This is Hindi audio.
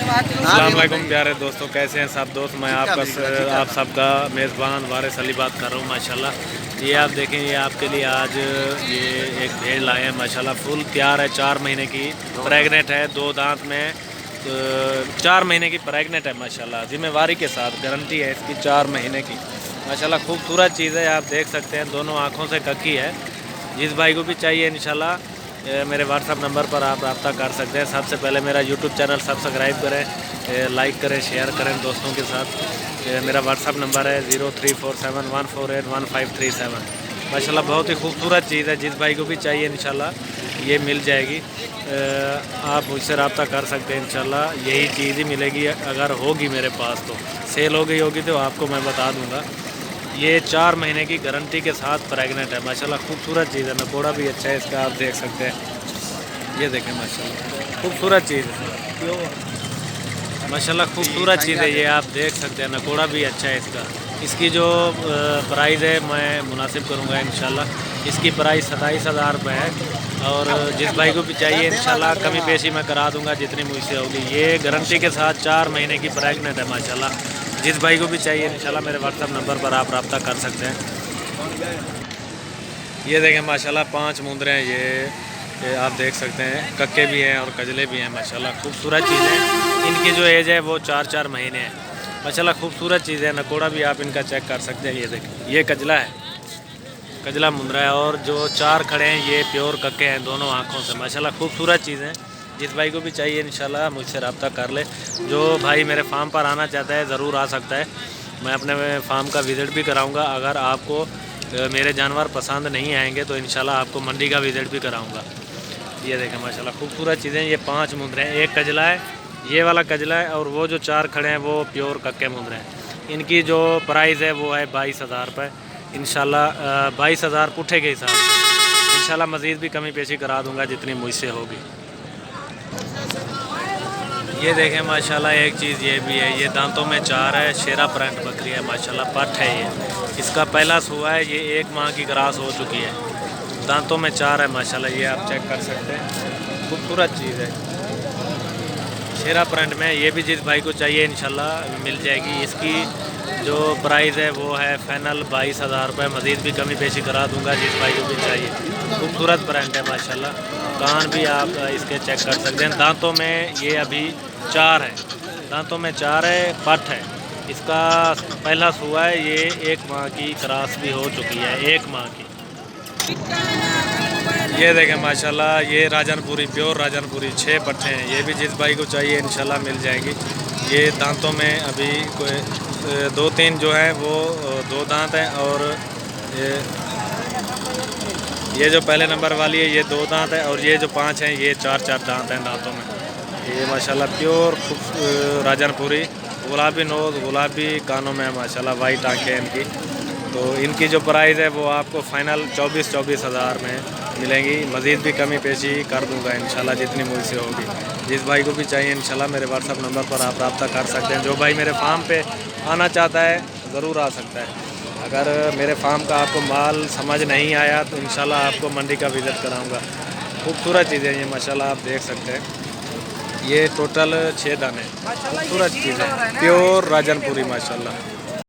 अस्सलाम वालेकुम प्यारे दोस्तों, कैसे हैं सब दोस्त। मैं आप सबका मेज़बान वारिस अली बात कर रहा हूँ माशाल्लाह। ये आप देखें, ये आपके लिए आज ये एक भेड़ लाए हैं माशाल्लाह। फुल तैयार है, 4 महीने की प्रेग्नेंट है, 2 दांत में। तो 4 महीने की प्रेग्नेंट है माशाल्लाह, जिम्मेवारी के साथ गारंटी है इसकी 4 महीने की माशाल्लाह। खूबसूरत चीज़ है, आप देख सकते हैं, दोनों आँखों से ककी है। जिस भाई को भी चाहिए इंशाल्लाह मेरे व्हाट्सअप नंबर पर आप रब्ता कर सकते हैं। सबसे पहले मेरा यूट्यूब चैनल सब्सक्राइब करें, लाइक करें, शेयर करें दोस्तों के साथ। मेरा व्हाट्सअप नंबर है 034714815337। माशाल्लाह बहुत ही खूबसूरत चीज़ है, जिस भाई को भी चाहिए इंशाल्लाह ये मिल जाएगी। आप मुझसे रब्ता कर सकते हैं इंशाल्लाह, यही चीज़ ही मिलेगी। अगर होगी मेरे पास तो सेल हो गई होगी तो आपको मैं बता दूँगा। ये 4 महीने की गारंटी के साथ प्रेग्नेंट है माशाल्लाह। खूबसूरत चीज़ है, नकोड़ा भी अच्छा है इसका, आप देख सकते हैं। ये देखें माशाल्लाह खूबसूरत चीज़ है माशाल्लाह, खूबसूरत चीज़ है ये, आप देख सकते हैं। नकोड़ा भी अच्छा है इसका। इसकी जो प्राइस है मैं मुनासिब करूँगा इंशाल्लाह। इसकी प्राइस 27,000 रुपये है। और जिस भाई को भी चाहिए इंशाल्लाह कमी पेशी मैं करा दूँगा जितनी मुझसे होगी। ये गारंटी के साथ 4 महीने की प्रेग्नेंट है माशाल्लाह। जिस भाई को भी चाहिए इंशाल्लाह मेरे व्हाट्सअप नंबर पर आप रब्ता कर सकते हैं। ये देखें माशाल्लाह 5 मुंदरे हैं ये आप देख सकते हैं। कक्के भी हैं और कजले भी हैं माशाल्लाह, खूबसूरत चीज़ें। इनकी जो एज है वो 4-4 महीने है माशाल्लाह, खूबसूरत चीज़ है। नकोड़ा भी आप इनका चेक कर सकते हैं। ये देखें, ये कजला है, कजला मुंदरा है। और जो 4 खड़े हैं ये प्योर कक्के हैं दोनों आँखों से माशाल्लाह, खूबसूरत चीज़ें। जिस भाई को भी चाहिए इंशाल्लाह मुझसे रब्ता कर ले। जो भाई मेरे फार्म पर आना चाहता है ज़रूर आ सकता है। मैं अपने फार्म का विज़िट भी कराऊंगा। अगर आपको मेरे जानवर पसंद नहीं आएंगे तो इंशाल्लाह आपको मंडी का विज़िट भी कराऊंगा। ये देखें माशाल्लाह खूबसूरत चीज़ें। ये 5 मुंदरे हैं, एक कजला है, ये वाला कजला है, और वो जो 4 खड़े हैं वो प्योर कक्के मुंदरे हैं। इनकी जो प्राइस है वो है 22,000 रुपये इंशाल्लाह। 22,000 पुट्ठे के हिसाब से इंशाल्लाह मज़ीद भी कमी पेशी करा दूँगा जितनी मुझसे होगी। ये देखें माशाल्लाह एक चीज़ ये भी है, ये दांतों में 4 है, शेरा प्रिंट बकरी है माशाल्लाह, पट है ये। इसका पहला सुआ है, ये 1 माह की क्रॉस हो चुकी है। दांतों में 4 है माशाल्लाह, ये आप चेक कर सकते हैं। खूबसूरत चीज़ है, शेरा प्रिंट में। ये भी जिस भाई को चाहिए इंशाल्लाह मिल जाएगी। इसकी जो प्राइस है वो है फाइनल 22,000 रुपये। मज़ीद भी कमी पेशी करा दूंगा जिस भाई को भी चाहिए। खूबसूरत प्रिंट है माशाल्लाह। कान भी आप इसके चेक कर सकते हैं। दांतों में ये अभी 4 है, दांतों में 4 है, पट है। इसका पहला सुआ है, ये 1 माह की क्रॉस भी हो चुकी है, 1 माह की। ये देखें माशाल्लाह, ये राजनपुरी, प्योर राजनपुरी 6 पट्टे हैं। ये भी जिस भाई को चाहिए इंशाल्लाह मिल जाएगी। ये दांतों में अभी कोई 2-3 जो है वो 2 दांत हैं, और ये जो पहले नंबर वाली है ये 2 दांत है, और ये जो 5 हैं ये 4-4 दांत हैं दांतों में। ये माशाल्लाह प्योर राजनपुरी, गुलाबी नोज़, गुलाबी कानों में माशाल्लाह, वाइट आँखें इनकी। तो इनकी जो प्राइस है वो आपको फ़ाइनल 24,000 में मिलेंगी। मज़ीद भी कमी पेशी कर दूंगा इंशाल्लाह जितनी मुझसे होगी। जिस भाई को भी चाहिए इंशाल्लाह मेरे व्हाट्सअप नंबर पर आप रब्ता कर सकते हैं। जो भाई मेरे फार्म पे आना चाहता है ज़रूर आ सकता है। अगर मेरे फार्म का आपको माल समझ नहीं आया तो इंशाल्लाह आपको मंडी का विज़िट कराऊंगा। खूबसूरत चीज़ें ये माशाल्लाह, आप देख सकते हैं। ये टोटल 6 दाने, खूबसूरत चीज़ है, प्योर राजनपुरी माशाल्लाह।